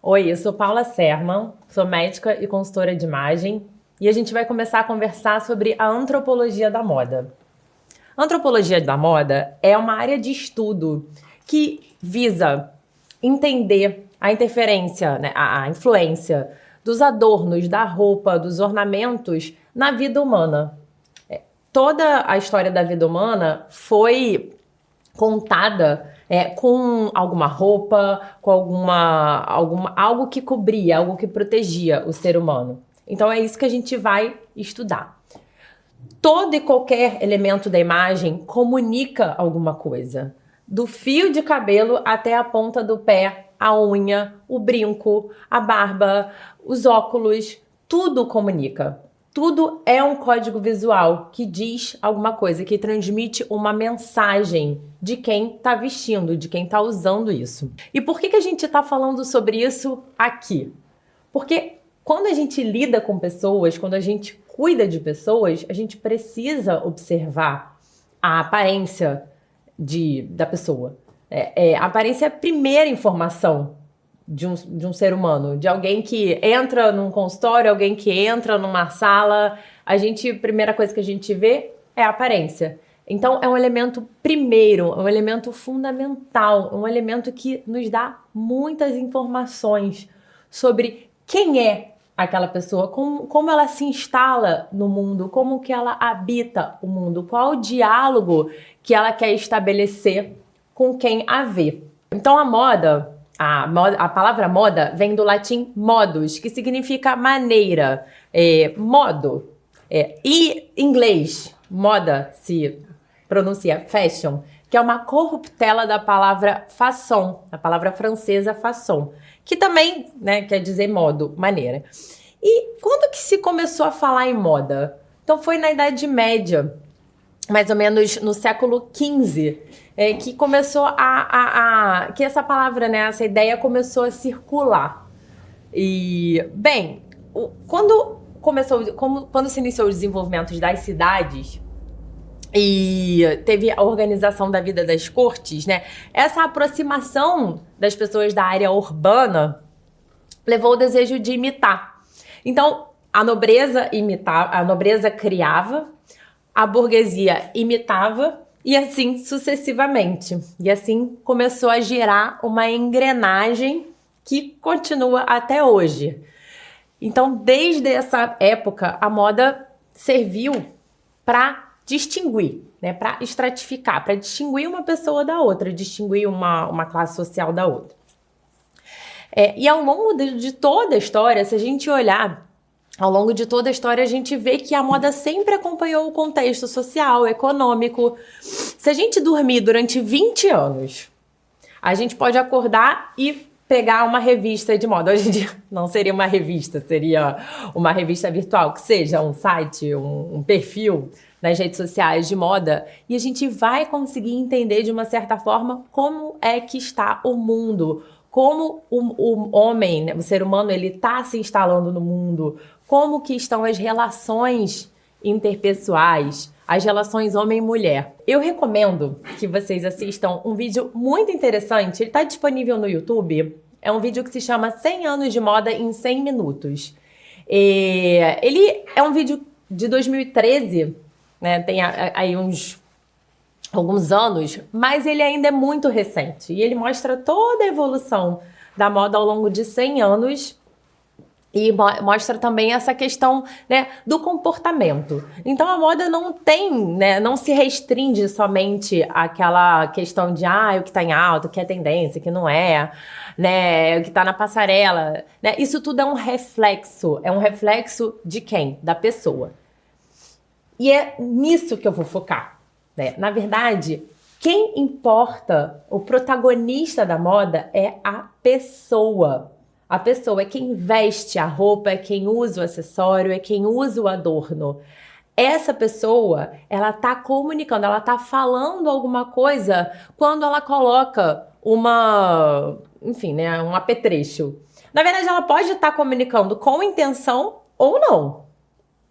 Oi, eu sou Paula Serman, sou médica e consultora de imagem e a gente vai começar a conversar sobre a antropologia da moda. A antropologia da moda é uma área de estudo que visa entender a interferência, né, a influência dos adornos, da roupa, dos ornamentos na vida humana. Toda a história da vida humana foi contada com alguma roupa, com algo que cobria, algo que protegia o ser humano. Então é isso que a gente vai estudar. Todo e qualquer elemento da imagem comunica alguma coisa. Do fio de cabelo até a ponta do pé, a unha, o brinco, a barba, os óculos, tudo comunica. Tudo é um código visual que diz alguma coisa, que transmite uma mensagem de quem está vestindo, de quem está usando isso. E por que a gente está falando sobre isso aqui? Porque quando a gente lida com pessoas, quando a gente cuida de pessoas, a gente precisa observar a aparência da pessoa. A aparência é a primeira informação de um ser humano, de alguém que entra num consultório, alguém que entra numa sala. A primeira coisa que a gente vê é a aparência. Então, é um elemento primeiro, é um elemento fundamental, um elemento que nos dá muitas informações sobre quem é aquela pessoa, como ela se instala no mundo, como que ela habita o mundo, qual o diálogo que ela quer estabelecer com quem a vê. Então, a palavra moda vem do latim modus, que significa maneira, modo. E em inglês, moda se pronuncia fashion, que é uma corruptela da palavra façon, a palavra francesa façon, que também, né, quer dizer modo, maneira. E quando que se começou a falar em moda? Então foi na Idade Média, mais ou menos no século XV, que começou que essa palavra, né, essa ideia começou a circular. E, bem, quando se iniciou o desenvolvimento das cidades e teve a organização da vida das cortes, né, essa aproximação das pessoas da área urbana levou o desejo de imitar. Então, a nobreza criava, a burguesia imitava e assim sucessivamente. E assim começou a girar uma engrenagem que continua até hoje. Então, desde essa época, a moda serviu para distinguir, né, para estratificar, para distinguir uma pessoa da outra, distinguir uma classe social da outra. E ao longo de toda a história, se a gente olhar ao longo de toda a história, a gente vê que a moda sempre acompanhou o contexto social, econômico. Se a gente dormir durante 20 anos, a gente pode acordar e pegar uma revista de moda. Hoje em dia não seria uma revista, seria uma revista virtual, que seja um site, um perfil nas redes sociais de moda. E a gente vai conseguir entender de uma certa forma como é que está o mundo, como o homem, né, o ser humano, ele está se instalando no mundo, como que estão as relações interpessoais, as relações homem-mulher. Eu recomendo que vocês assistam um vídeo muito interessante, ele está disponível no YouTube, é um vídeo que se chama 100 anos de moda em 100 minutos. Ele é um vídeo de 2013, né, tem aí alguns anos, mas ele ainda é muito recente e ele mostra toda a evolução da moda ao longo de 100 anos e mostra também essa questão, né, do comportamento. Então a moda não tem, né, não se restringe somente àquela questão de o que está em alta, o que é tendência, o que não é, né, o que está na passarela, né? Isso tudo é um reflexo de quem? Da pessoa. E é nisso que eu vou focar. Na verdade, quem importa, o protagonista da moda é a pessoa. A pessoa é quem veste a roupa, é quem usa o acessório, é quem usa o adorno. Essa pessoa, ela tá comunicando, ela tá falando alguma coisa quando ela coloca um apetrecho. Na verdade, ela pode estar comunicando com intenção ou não.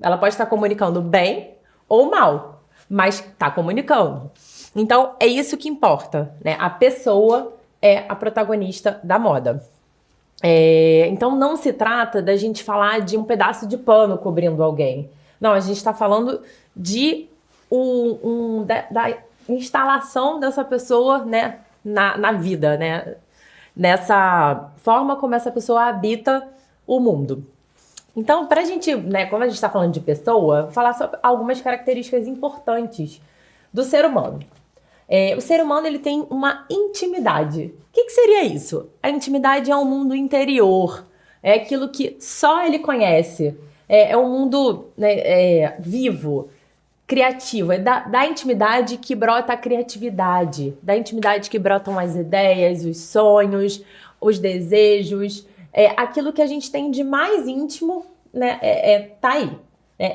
Ela pode estar comunicando bem ou mal, mas está comunicando. Então, é isso que importa, né? A pessoa é a protagonista da moda. Então não se trata da gente falar de um pedaço de pano cobrindo alguém. Não, a gente está falando de da instalação dessa pessoa, né, na vida, né? Nessa forma como essa pessoa habita o mundo. Então, para a gente, né, como a gente está falando de pessoa, vou falar sobre algumas características importantes do ser humano. O ser humano ele tem uma intimidade. O que seria isso? A intimidade é um mundo interior, é aquilo que só ele conhece, é um mundo, né, vivo, criativo, é da intimidade que brota a criatividade, da intimidade que brotam as ideias, os sonhos, os desejos, aquilo que a gente tem de mais íntimo, né, tá aí.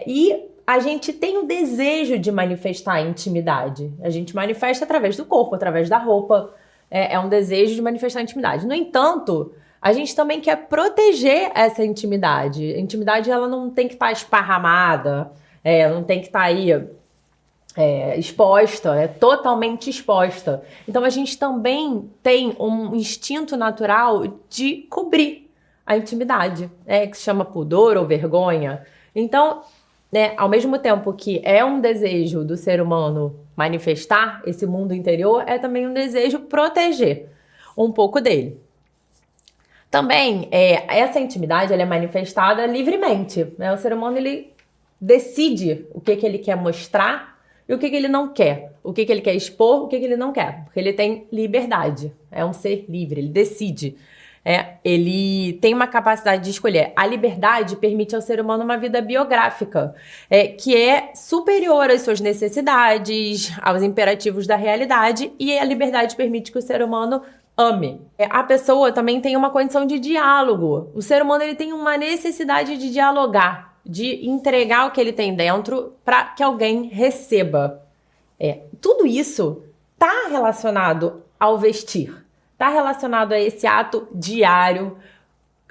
E a gente tem o desejo de manifestar a intimidade. A gente manifesta através do corpo, através da roupa. É um desejo de manifestar a intimidade. No entanto, a gente também quer proteger essa intimidade. A intimidade ela não tem que estar esparramada, não tem que estar aí exposta, totalmente exposta. Então a gente também tem um instinto natural de cobrir a intimidade, que se chama pudor ou vergonha. Então, ao mesmo tempo que é um desejo do ser humano manifestar esse mundo interior, é também um desejo proteger um pouco dele. Também, essa intimidade ela é manifestada livremente, né? O ser humano ele decide o que ele quer mostrar e o que ele não quer. O que ele quer expor, o que ele não quer. Porque ele tem liberdade, é um ser livre, ele decide. Ele tem uma capacidade de escolher. A liberdade permite ao ser humano uma vida biográfica, que é superior às suas necessidades, aos imperativos da realidade, e a liberdade permite que o ser humano ame. A pessoa também tem uma condição de diálogo. O ser humano ele tem uma necessidade de dialogar, de entregar o que ele tem dentro para que alguém receba. Tudo isso está relacionado ao vestir. Está relacionado a esse ato diário,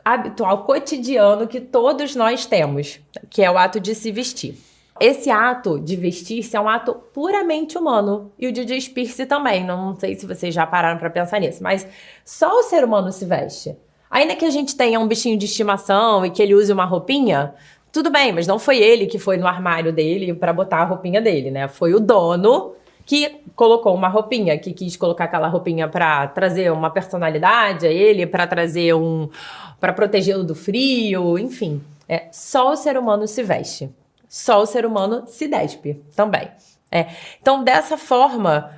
habitual, cotidiano que todos nós temos, que é o ato de se vestir. Esse ato de vestir-se é um ato puramente humano e o de despir-se também. Não sei se vocês já pararam para pensar nisso, mas só o ser humano se veste. Ainda que a gente tenha um bichinho de estimação e que ele use uma roupinha, tudo bem, mas não foi ele que foi no armário dele para botar a roupinha dele, né? Foi o dono que colocou uma roupinha, que quis colocar aquela roupinha para trazer uma personalidade a ele, para trazer para protegê-lo do frio, enfim. Só o ser humano se veste. Só o ser humano se despe também. Então, dessa forma,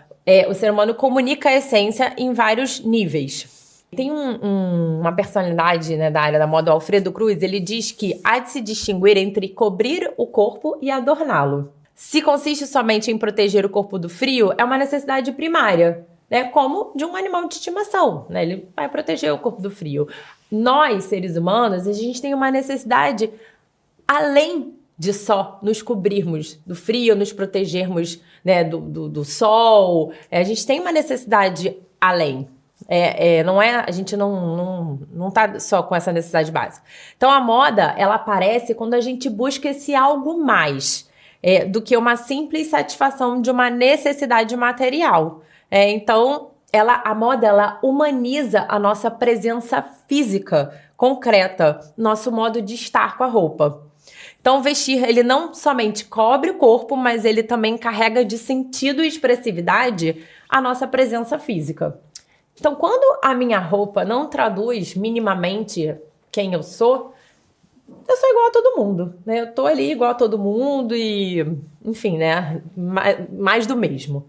o ser humano comunica a essência em vários níveis. Tem uma personalidade, né, da área da moda, o Alfredo Cruz, ele diz que há de se distinguir entre cobrir o corpo e adorná-lo. Se consiste somente em proteger o corpo do frio, é uma necessidade primária, né? Como de um animal de estimação, né? Ele vai proteger o corpo do frio. Nós, seres humanos, a gente tem uma necessidade além de só nos cobrirmos do frio, nos protegermos, né, do sol. A gente tem uma necessidade além. A gente não tá só com essa necessidade básica. Então a moda, ela aparece quando a gente busca esse algo mais. Do que uma simples satisfação de uma necessidade material. Então, a moda, ela humaniza a nossa presença física, concreta, nosso modo de estar com a roupa. Então, o vestir, ele não somente cobre o corpo, mas ele também carrega de sentido e expressividade a nossa presença física. Então, quando a minha roupa não traduz minimamente quem eu sou igual a todo mundo, né? Eu tô ali igual a todo mundo e, enfim, né? Mais do mesmo.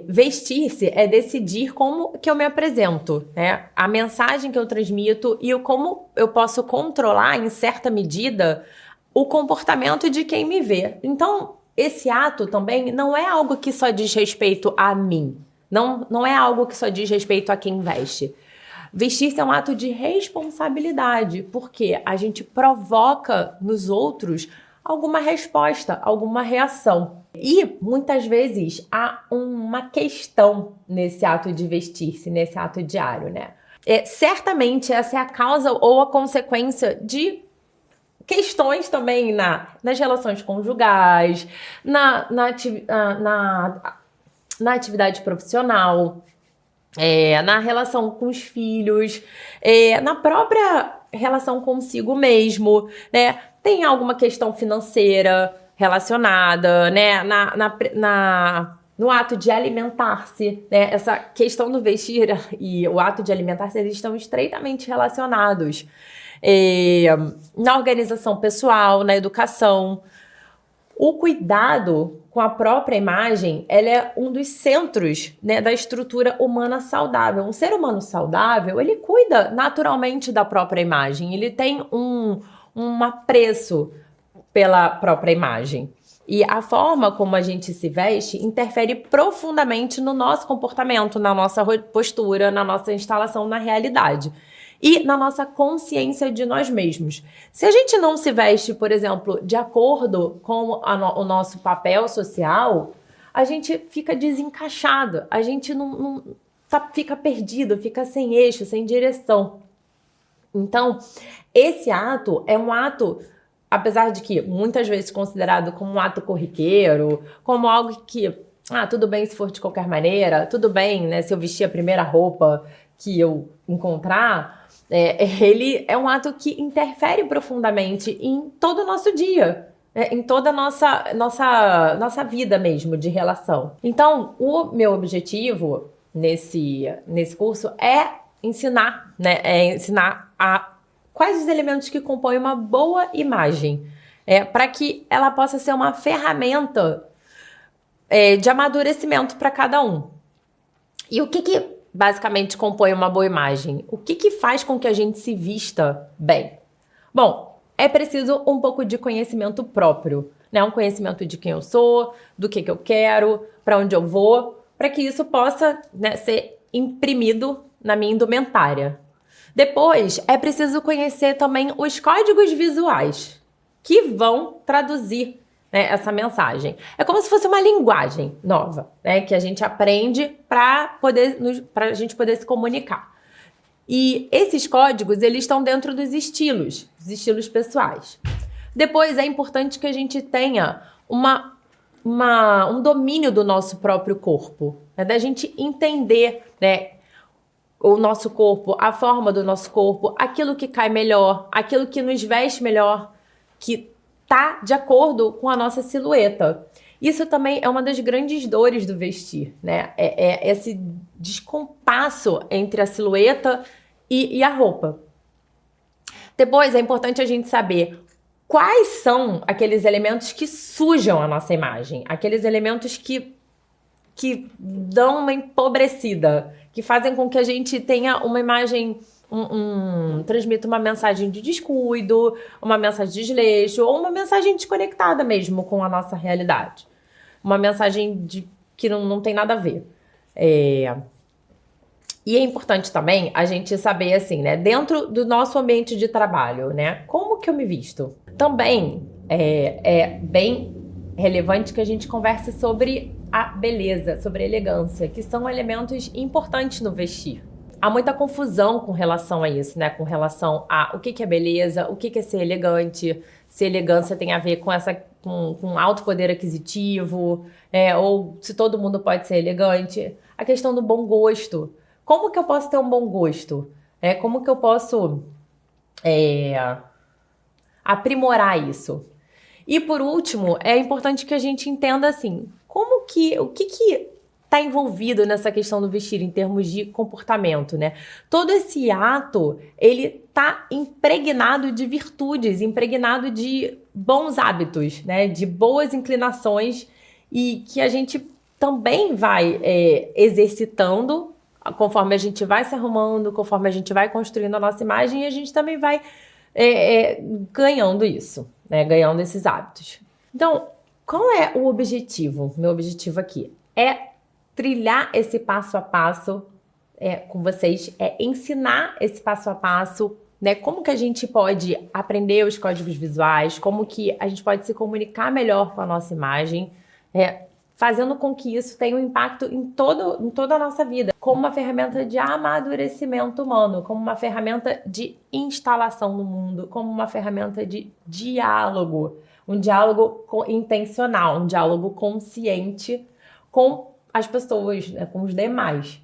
Vestir-se é decidir como que eu me apresento, né? A mensagem que eu transmito e como eu posso controlar, em certa medida, o comportamento de quem me vê. Então, esse ato também não é algo que só diz respeito a mim. Não é algo que só diz respeito a quem veste. Vestir-se é um ato de responsabilidade, porque a gente provoca nos outros alguma resposta, alguma reação. E, muitas vezes, há uma questão nesse ato de vestir-se, nesse ato diário, né? Certamente, essa é a causa ou a consequência de questões também nas relações conjugais, na atividade profissional. na relação com os filhos, na própria relação consigo mesmo, né? Tem alguma questão financeira relacionada, né? No ato de alimentar-se, né? Essa questão do vestir e o ato de alimentar-se, eles estão estreitamente relacionados. Na organização pessoal, na educação. O cuidado com a própria imagem, ela é um dos centros, né, da estrutura humana saudável. Um ser humano saudável, ele cuida naturalmente da própria imagem. Ele tem um apreço pela própria imagem. E a forma como a gente se veste interfere profundamente no nosso comportamento, na nossa postura, na nossa instalação na realidade e na nossa consciência de nós mesmos. Se a gente não se veste, por exemplo, de acordo com o nosso papel social, a gente fica desencaixado, a gente fica perdido, fica sem eixo, sem direção. Então, esse ato é um ato, apesar de que muitas vezes considerado como um ato corriqueiro, como algo que, tudo bem se for de qualquer maneira, tudo bem, né, se eu vestir a primeira roupa que eu encontrar, ele é um ato que interfere profundamente em todo o nosso dia, em toda a nossa vida mesmo de relação. Então, o meu objetivo nesse curso é ensinar, né? Quais os elementos que compõem uma boa imagem, para que ela possa ser uma ferramenta de amadurecimento para cada um. E o que basicamente compõe uma boa imagem? O que faz com que a gente se vista bem? Bom, é preciso um pouco de conhecimento próprio, né? Um conhecimento de quem eu sou, do que eu quero, para onde eu vou, para que isso possa, né, ser imprimido na minha indumentária. Depois, é preciso conhecer também os códigos visuais que vão traduzir, né, essa mensagem. É como se fosse uma linguagem nova, né, que a gente aprende para a gente poder se comunicar. E esses códigos, eles estão dentro dos estilos pessoais. Depois, é importante que a gente tenha um domínio do nosso próprio corpo, né, da gente entender, né, o nosso corpo, a forma do nosso corpo, aquilo que cai melhor, aquilo que nos veste melhor, que tá de acordo com a nossa silhueta. Isso também é uma das grandes dores do vestir, né? É esse descompasso entre a silhueta e a roupa. Depois, é importante a gente saber quais são aqueles elementos que sujam a nossa imagem, aqueles elementos que dão uma empobrecida, que fazem com que a gente tenha uma imagem, transmita uma mensagem de descuido, uma mensagem de desleixo, ou uma mensagem desconectada mesmo com a nossa realidade. Uma mensagem que não tem nada a ver. E é importante também a gente saber, assim, né, dentro do nosso ambiente de trabalho, né, como que eu me visto? Também é bem relevante que a gente converse sobre a beleza, sobre a elegância, que são elementos importantes no vestir. Há muita confusão com relação a isso, né? Com relação a o que é beleza, o que é ser elegante, se elegância tem a ver com alto poder aquisitivo, ou se todo mundo pode ser elegante. A questão do bom gosto. Como que eu posso ter um bom gosto? Como que eu posso aprimorar isso? E por último, é importante que a gente entenda assim, o que está envolvido nessa questão do vestir em termos de comportamento, né? Todo esse ato, ele está impregnado de virtudes, impregnado de bons hábitos, né? De boas inclinações e que a gente também vai exercitando conforme a gente vai se arrumando, conforme a gente vai construindo a nossa imagem e a gente também vai ganhando isso, né? Ganhando esses hábitos. Então, qual é o objetivo? Meu objetivo aqui é trilhar esse passo a passo com vocês, ensinar esse passo a passo, né? Como que a gente pode aprender os códigos visuais, como que a gente pode se comunicar melhor com a nossa imagem, fazendo com que isso tenha um impacto em toda a nossa vida, como uma ferramenta de amadurecimento humano, como uma ferramenta de instalação no mundo, como uma ferramenta de diálogo, um diálogo intencional, um diálogo consciente com as pessoas, né, com os demais.